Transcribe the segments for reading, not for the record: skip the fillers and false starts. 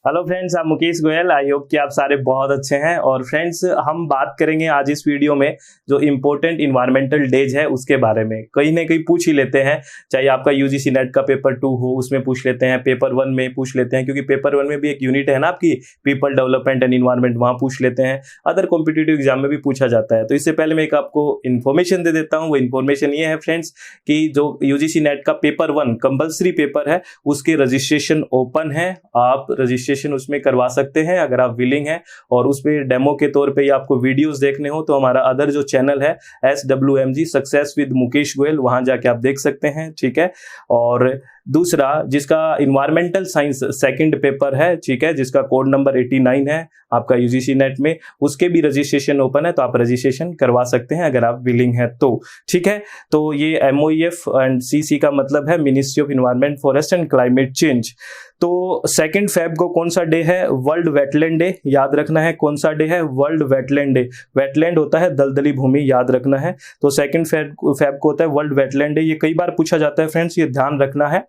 Hello friends, आप Mukesh Goyal. I hope कि आप सारे बहुत अच्छे हैं। और फ्रेंड्स, हम बात करेंगे आज इस वीडियो में जो इम्पोर्टेंट इन्वायरमेंटल डेज है उसके बारे में। कहीं ना कहीं पूछ ही लेते हैं, चाहे आपका यूजीसी नेट का पेपर 2 हो उसमें पूछ लेते हैं, पेपर 1 में पूछ लेते हैं, क्योंकि पेपर 1 में भी एक यूनिट है ना आपकी पीपल डेवलपमेंट एंड इन्वायरमेंट, वहाँ पूछ लेते हैं। अदर कॉम्पिटिटिव एग्जाम में भी पूछा जाता है। तो इससे पहले मैं एक आपको इन्फॉर्मेशन दे देता हूँ। वो इन्फॉर्मेशन ये है फ्रेंड्स कि जो यूजीसी नेट का पेपर 1 कंपल्सरी पेपर है उसके रजिस्ट्रेशन ओपन है। आप रजिस्ट्रेशन उसमें करवा सकते हैं अगर आप विलिंग हैं। और उस पे डेमो के तौर पे आपको वीडियोस देखने हो तो हमारा अदर जो चैनल है SWMG success with Mukesh Goyal, वहां जाके आप देख सकते हैं। ठीक है। और दूसरा, जिसका इन्वायरमेंटल साइंस सेकंड पेपर है, ठीक है, जिसका कोड नंबर 89 है आपका यूजीसी नेट में, उसके भी रजिस्ट्रेशन ओपन है। तो आप रजिस्ट्रेशन करवा सकते हैं अगर आप विलिंग है तो। ठीक है। तो ये MOEF एंड CC का मतलब है ministry of environment, forest and climate change. तो 2 फेब को कौन सा डे है? World wetland day. याद रखना है कौन सा डे है? World wetland day. वेटलैंड होता है दलदली भूमि, याद रखना है। तो 2 फेब को होता है वर्ल्ड वेटलैंड डे। ये कई बार पूछा जाता है फ्रेंड्स, ये ध्यान रखना है।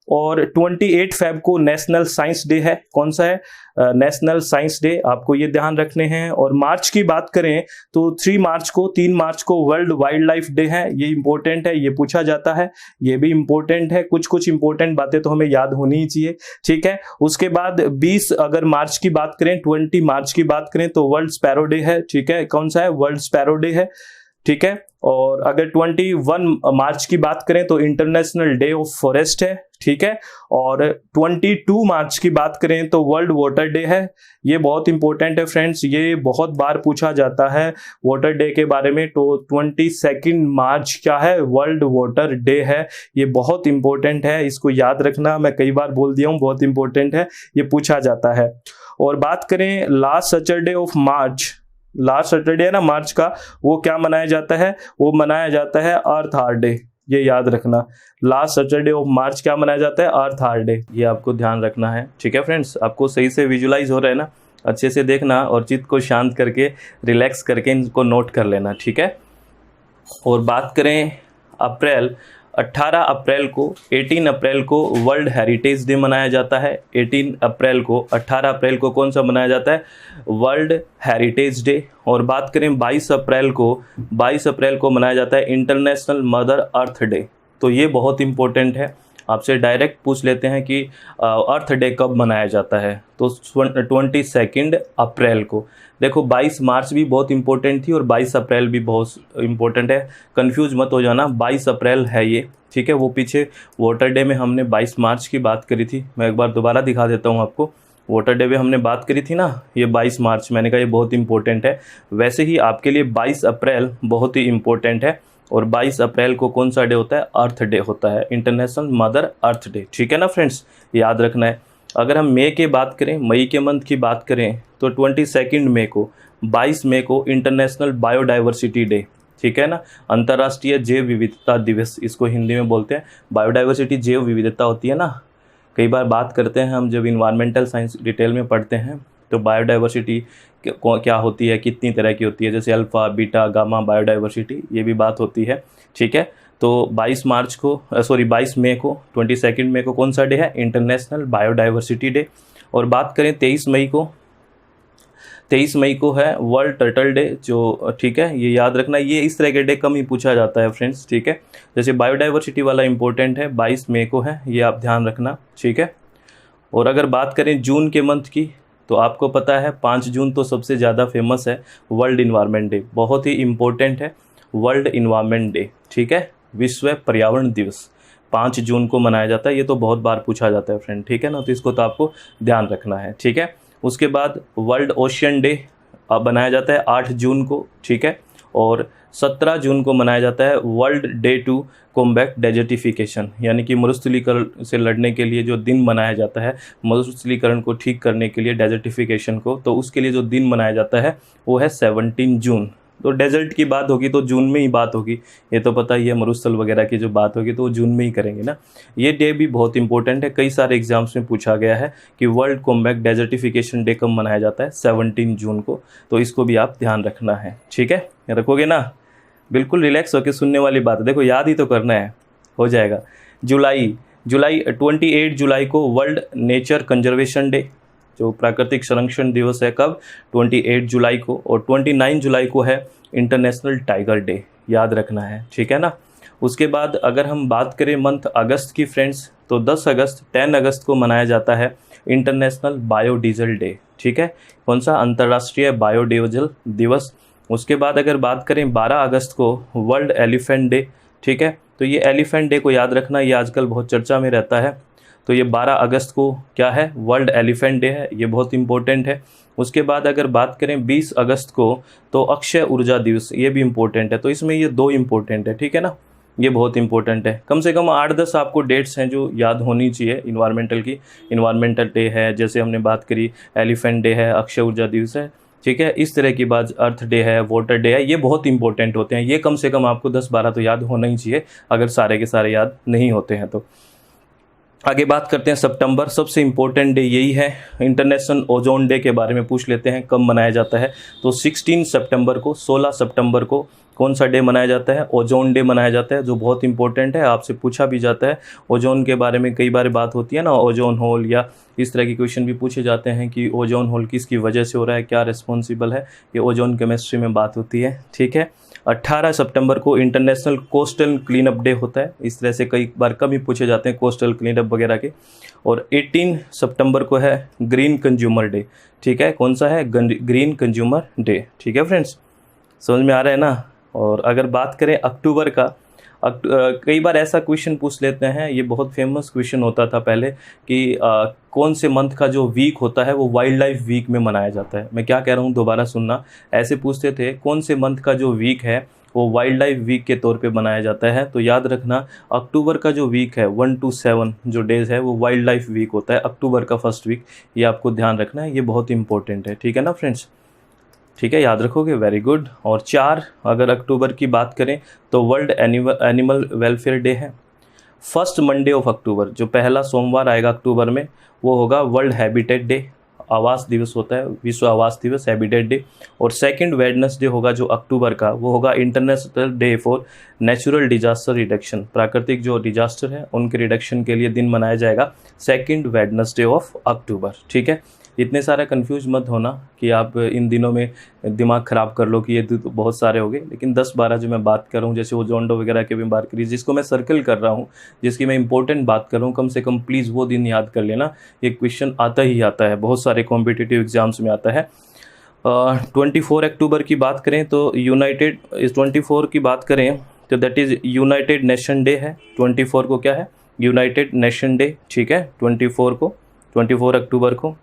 और 28 फेब को नेशनल साइंस डे है। कौन सा है? नेशनल साइंस डे, आपको ये ध्यान रखने हैं। और मार्च की बात करें तो 3 मार्च को वर्ल्ड वाइल्ड लाइफ डे है। ये इंपॉर्टेंट है, ये पूछा जाता है, ये भी इंपॉर्टेंट है। कुछ इंपॉर्टेंट बातें तो हमें याद होनी ही चाहिए। ठीक है। उसके बाद 20 अगर मार्च की बात करें, 20 मार्च की बात करें तो वर्ल्ड स्पैरो डे है। ठीक है। कौन सा है? वर्ल्ड स्पैरो डे है। ठीक है। और अगर 21 मार्च की बात करें तो इंटरनेशनल डे ऑफ फॉरेस्ट है। ठीक है। और 22 मार्च की बात करें तो वर्ल्ड वाटर डे है। ये बहुत इंपॉर्टेंट है फ्रेंड्स, ये बहुत बार पूछा जाता है वाटर डे के बारे में। तो 22 मार्च क्या है? वर्ल्ड वाटर डे है। ये बहुत इंपॉर्टेंट है, इसको याद रखना। मैं कई बार बोल दिया हूँ, बहुत इंपॉर्टेंट है, ये पूछा जाता है। और बात करें last Saturday of March, last Saturday है ना मार्च का, वो क्या मनाया जाता है? वो मनाया जाता है अर्थ आवर डे। ये याद रखना, लास्ट सैटरडे ऑफ मार्च क्या मनाया जाता है? अर्थ आवर डे। ये आपको ध्यान रखना है। ठीक है फ्रेंड्स, आपको सही से विजुलाइज हो रहा है ना? अच्छे से देखना और चित्त को शांत करके रिलैक्स करके इनको नोट कर लेना। ठीक है। और बात करें अप्रैल, 18 अप्रैल को 18 अप्रैल को वर्ल्ड हेरिटेज डे मनाया जाता है। 18 अप्रैल को कौन सा मनाया जाता है? World heritage day. और बात करें 22 अप्रैल को मनाया जाता है इंटरनेशनल मदर अर्थ डे। तो ये बहुत इंपॉर्टेंट है, आपसे डायरेक्ट पूछ लेते हैं कि अर्थ डे कब मनाया जाता है? तो 22 अप्रैल को। देखो 22 मार्च भी बहुत इंपॉर्टेंट थी और 22 अप्रैल भी बहुत इंपॉर्टेंट है, कंफ्यूज मत हो जाना। 22 अप्रैल है ये। ठीक है। वो पीछे वाटर डे में हमने 22 मार्च की बात करी थी, मैं एक बार दोबारा दिखा देता हूँ आपको। वाटर डे में हमने बात करी थी ना, ये 22 मार्च, मैंने कहा ये बहुत इंपॉर्टेंट है। वैसे ही आपके लिए 22 अप्रैल बहुत ही इंपॉर्टेंट है। और 22 अप्रैल को कौन सा डे होता है? अर्थ डे होता है, इंटरनेशनल मदर अर्थ डे। ठीक है ना फ्रेंड्स, याद रखना है। अगर हम मई की बात करें, मई के मंथ की बात करें तो 22 मई को इंटरनेशनल बायोडाइवर्सिटी डे। ठीक है ना, अंतर्राष्ट्रीय जैव विविधता दिवस इसको हिंदी में बोलते हैं। बायोडाइवर्सिटी जैव विविधता होती है ना, कई बार बात करते हैं हम जब इन्वायरमेंटल साइंस डिटेल में पढ़ते हैं तो बायोडाइवर्सिटी क्या होती है, कितनी तरह की होती है, जैसे अल्फ़ा बीटा गामा बायोडाइवर्सिटी, ये भी बात होती है। ठीक है। तो 22 मई को 22 मई को कौन सा डे है? International biodiversity day. और बात करें 23 मई को है वर्ल्ड टर्टल डे जो, ठीक है, ये याद रखना। ये इस तरह के डे कम ही पूछा जाता है फ्रेंड्स। ठीक है। जैसे बायोडाइवर्सिटी वाला इंपॉर्टेंट है, 22 मई को है, ये आप ध्यान रखना। ठीक है। और अगर बात करें जून के मंथ की तो आपको पता है 5 जून तो सबसे ज़्यादा फेमस है, वर्ल्ड इन्वायरमेंट डे, बहुत ही इम्पोर्टेंट है वर्ल्ड इन्वायरमेंट डे। ठीक है। विश्व पर्यावरण दिवस 5 जून को मनाया जाता है। ये तो बहुत बार पूछा जाता है फ्रेंड। ठीक है ना, तो इसको तो आपको ध्यान रखना है। ठीक है। उसके बाद वर्ल्ड ओशियन डे बनाया जाता है 8 जून को। ठीक है। और 17 जून को मनाया जाता है world day to combat desertification, यानी कि मरुस्थलीकरण से लड़ने के लिए जो दिन मनाया जाता है, मरुस्थलीकरण को ठीक करने के लिए, डेजर्टिफिकेशन को, तो उसके लिए जो दिन मनाया जाता है वो है 17 जून। तो डेजर्ट की बात होगी तो जून में ही बात होगी, ये तो पता ही है। मरुस्थल वगैरह की जो बात होगी तो वो जून में ही करेंगे ना। ये डे भी बहुत इंपॉर्टेंट है, कई सारे एग्जाम्स में पूछा गया है कि वर्ल्ड कॉम्बैट डेजर्टिफिकेशन डे कब मनाया जाता है? 17 जून को। तो इसको भी आप ध्यान रखना है। ठीक है, रखोगे ना? बिल्कुल रिलैक्स होकर सुनने वाली बात है, देखो याद ही तो करना है, हो जाएगा। जुलाई 28 जुलाई को वर्ल्ड नेचर कंजर्वेशन डे, जो प्राकृतिक संरक्षण दिवस है कब, 28 जुलाई को, और 29 जुलाई को है इंटरनेशनल टाइगर डे, याद रखना है, ठीक है ना। उसके बाद अगर हम बात करें मंथ अगस्त की फ्रेंड्स, तो 10 अगस्त को मनाया जाता है इंटरनेशनल बायोडीजल डे, ठीक है, कौन सा, अंतर्राष्ट्रीय बायोडीजल दिवस। उसके बाद अगर बात करें 12 अगस्त को वर्ल्ड एलिफेंट डे, ठीक है, तो ये एलिफेंट डे को याद रखना, ये आजकल बहुत चर्चा में रहता है। तो ये 12 अगस्त को क्या है, वर्ल्ड एलिफेंट डे है, ये बहुत इंपॉर्टेंट है। उसके बाद अगर बात करें 20 अगस्त को, तो अक्षय ऊर्जा दिवस, ये भी इम्पोर्टेंट है। तो इसमें ये 2 इम्पोर्टेंट है, ठीक है ना, ये बहुत इंपॉर्टेंट है। कम से कम 8-10 आपको डेट्स हैं जो याद होनी चाहिए इन्वायरमेंटल की। इन्वायरमेंटल डे है, जैसे हमने बात करी, एलिफेंट डे है, अक्षय ऊर्जा दिवस है, ठीक है, इस तरह की बात, अर्थ डे है, वाटर डे है, ये बहुत इंपॉर्टेंट होते हैं। ये कम से कम आपको 10-12 तो याद होना ही चाहिए, अगर सारे के सारे याद नहीं होते हैं तो। आगे बात करते हैं सितंबर, सबसे इम्पोर्टेंट डे यही है। इंटरनेशनल ओजोन डे के बारे में पूछ लेते हैं, कब मनाया जाता है, तो 16 सितंबर को, 16 सितंबर को कौन सा डे मनाया जाता है, ओजोन डे मनाया जाता है, जो बहुत इंपॉर्टेंट है, आपसे पूछा भी जाता है। ओजोन के बारे में कई बार बात होती है ना, ओजोन होल या इस तरह के क्वेश्चन भी पूछे जाते हैं कि ओजोन होल किसकी वजह से हो रहा है, क्या रिस्पॉन्सिबल है, ये ओजोन केमिस्ट्री में बात होती है, ठीक है। 18 सितंबर को इंटरनेशनल कोस्टल क्लीनअप डे होता है, इस तरह से कई बार कभी पूछे जाते हैं कोस्टल क्लीनअप वगैरह के। और 18 सितंबर को है ग्रीन कंज्यूमर डे, ठीक है, कौन सा है, ग्रीन कंज्यूमर डे, ठीक है फ्रेंड्स, समझ में आ रहा है ना। और अगर बात करें अक्टूबर का, कई बार ऐसा क्वेश्चन पूछ लेते हैं, ये बहुत फेमस क्वेश्चन होता था पहले कि कौन से मंथ का जो वीक होता है वो वाइल्ड लाइफ वीक में मनाया जाता है। मैं क्या कह रहा हूँ दोबारा सुनना, ऐसे पूछते थे कौन से मंथ का जो वीक है वो वाइल्ड लाइफ वीक के तौर पे मनाया जाता है। तो याद रखना, अक्टूबर का जो वीक है 1 to 7 जो डेज़ है वो वाइल्ड लाइफ वीक होता है, अक्टूबर का फर्स्ट वीक, ये आपको ध्यान रखना है, ये बहुत इंपॉर्टेंट है, ठीक है ना फ्रेंड्स, ठीक है, याद रखोगे, वेरी गुड। और 4 अगर अक्टूबर की बात करें तो वर्ल्ड एनिमल वेलफेयर डे है। फर्स्ट मंडे ऑफ अक्टूबर, जो पहला सोमवार आएगा अक्टूबर में, वो होगा वर्ल्ड हैबिटेट डे, आवास दिवस होता है, विश्व आवास दिवस, हैबिटेट डे। और सेकंड वेडनेसडे होगा जो अक्टूबर का, वो होगा international day for natural disaster reduction, प्राकृतिक जो डिजास्टर है उनके रिडक्शन के लिए दिन मनाया जाएगा सेकंड वेडनेसडे ऑफ अक्टूबर, ठीक है। इतने सारे कंफ्यूज मत होना कि आप इन दिनों में दिमाग ख़राब कर लो कि ये तो बहुत सारे हो गए, लेकिन 10-12 जो मैं बात कर रहा हूँ, जैसे ओजोन डे वगैरह के भी बात करी, जिसको मैं सर्कल कर रहा हूँ, जिसकी मैं इंपॉर्टेंट बात कर रहा हूँ, कम से कम प्लीज़ वो दिन याद कर लेना। ये क्वेश्चन आता ही आता है, बहुत सारे कॉम्पिटिटिव एग्जाम्स में आता है। 24 अक्टूबर की बात करें तो 24 की बात करें तो that is United nation day है। 24 को क्या है, यूनाइटेड नेशन डे, ठीक है, 24 अक्टूबर को।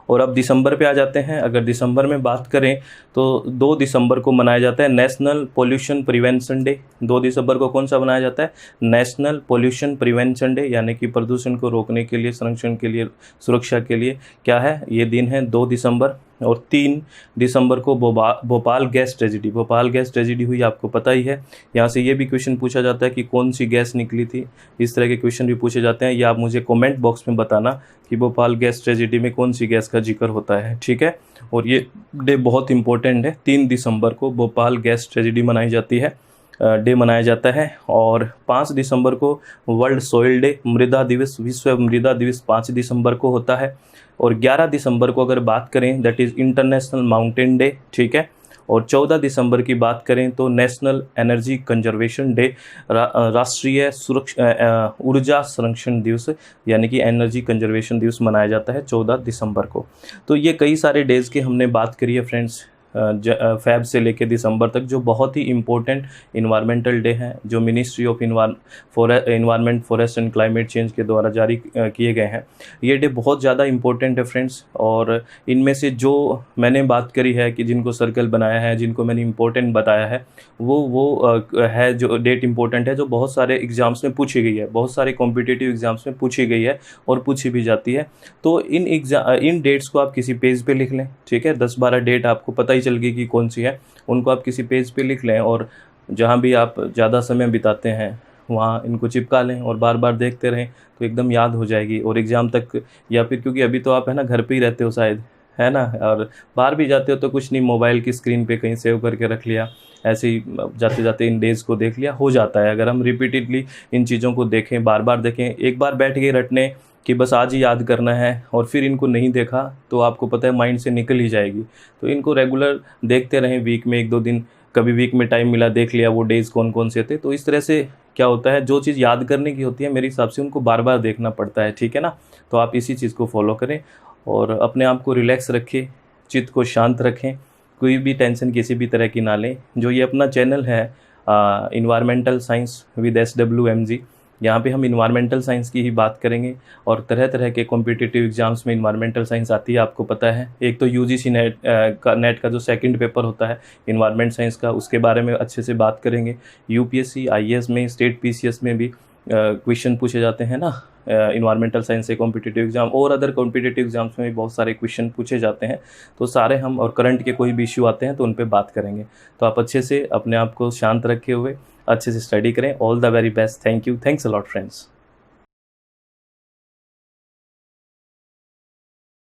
और अब दिसंबर पे आ जाते हैं। अगर दिसंबर में बात करें तो 2 दिसंबर को मनाया जाता है नेशनल पोल्यूशन प्रिवेंशन डे। 2 दिसंबर को कौन सा मनाया जाता है, नेशनल पोल्यूशन प्रिवेंशन डे, यानी कि प्रदूषण को रोकने के लिए, संरक्षण के लिए, सुरक्षा के लिए क्या है, ये दिन है 2 दिसंबर। और 3 दिसंबर को Bhopal gas tragedy, Bhopal gas tragedy हुई, आपको पता ही है। यहाँ से ये भी क्वेश्चन पूछा जाता है कि कौन सी गैस निकली थी, इस तरह के क्वेश्चन भी पूछे जाते हैं। ये आप मुझे कमेंट बॉक्स में बताना कि भोपाल गैस ट्रेजिडी में कौन सी गैस का जिक्र होता है, ठीक है। और ये डे बहुत इंपॉर्टेंट है, 3 दिसंबर को भोपाल गैस ट्रेजिडी मनाई जाती है, डे मनाया जाता है। और 5 दिसंबर को वर्ल्ड सॉइल डे, मृदा दिवस, विश्व मृदा दिवस 5 दिसंबर को होता है। और 11 दिसंबर को अगर बात करें that is international mountain day, ठीक है। और 14 दिसंबर की बात करें तो नेशनल एनर्जी कंजर्वेशन डे, राष्ट्रीय सुरक्षा ऊर्जा संरक्षण दिवस, यानी कि एनर्जी कंजर्वेशन दिवस मनाया जाता है 14 दिसंबर को। तो ये कई सारे डेज़ की हमने बात करी है फ्रेंड्स, फ़ेब से लेकर दिसंबर तक, जो बहुत ही इम्पोर्टेंट इन्वायरमेंटल डे हैं, जो ministry of environment, forest and climate change के द्वारा जारी किए गए हैं। ये डे बहुत ज़्यादा इम्पोर्टेंट है फ्रेंड्स। और इनमें से जो मैंने बात करी है कि जिनको सर्कल बनाया है, जिनको मैंने इम्पोर्टेंट बताया है, वो है जो डेट इम्पोर्टेंट है, जो बहुत सारे एग्ज़ाम्स में पूछी गई है, बहुत सारे कॉम्पिटिटिव एग्ज़ाम्स में पूछी गई है और पूछी भी जाती है। तो इन डेट्स को आप किसी पेज पे लिख लें, ठीक है। 10-12 डेट आपको पता ही चल गई कि कौन सी है, उनको आप किसी पेज पे लिख लें और जहाँ भी आप ज़्यादा समय बिताते हैं वहाँ इनको चिपका लें और बार बार देखते रहें, तो एकदम याद हो जाएगी। और एग्ज़ाम तक, या फिर क्योंकि अभी तो आप है ना घर पे ही रहते हो शायद, है ना, और बाहर भी जाते हो तो कुछ नहीं, मोबाइल की स्क्रीन पे कहीं सेव करके रख लिया, ऐसे ही जाते जाते इन डेज़ को देख लिया, हो जाता है। अगर हम रिपीटेडली इन चीज़ों को देखें, बार बार देखें, एक बार बैठ गए रटने कि बस आज ही याद करना है और फिर इनको नहीं देखा तो आपको पता है माइंड से निकल ही जाएगी। तो इनको रेगुलर देखते रहें, वीक में 1-2 दिन, कभी वीक में टाइम मिला देख लिया वो डेज़ कौन कौन से थे। तो इस तरह से क्या होता है, जो चीज़ याद करने की होती है मेरे हिसाब से उनको बार बार देखना पड़ता है, ठीक है ना। तो आप इसी चीज़ को फॉलो करें और अपने आप को रिलैक्स रखें, चित्त को शांत रखें, कोई भी टेंशन किसी भी तरह की ना लें। जो ये अपना चैनल है इन्वायरमेंटल साइंस विद SWMG, यहाँ पे हम इन्वायरमेंटल साइंस की ही बात करेंगे और तरह तरह के कॉम्पिटिटिव एग्जाम्स में इन्वायरमेंटल साइंस आती है, आपको पता है। एक तो UGC नेट का जो सेकंड पेपर होता है इन्वायरमेंट साइंस का, उसके बारे में अच्छे से बात करेंगे। UPSC IAS में, स्टेट PCS में भी क्वेश्चन पूछे जाते हैं ना इन्वायरमेंटल साइंस से कॉम्पिटिटिव एग्जाम, और अदर कॉम्पिटिटिव एग्जाम्स में भी बहुत सारे क्वेश्चन पूछे जाते हैं। तो सारे हम, और करंट के कोई भी इश्यू आते हैं तो उन पे बात करेंगे। तो आप अच्छे से अपने आप को शांत रखे हुए अच्छे से स्टडी करें। All the very best. Thank you. Thanks a lot friends.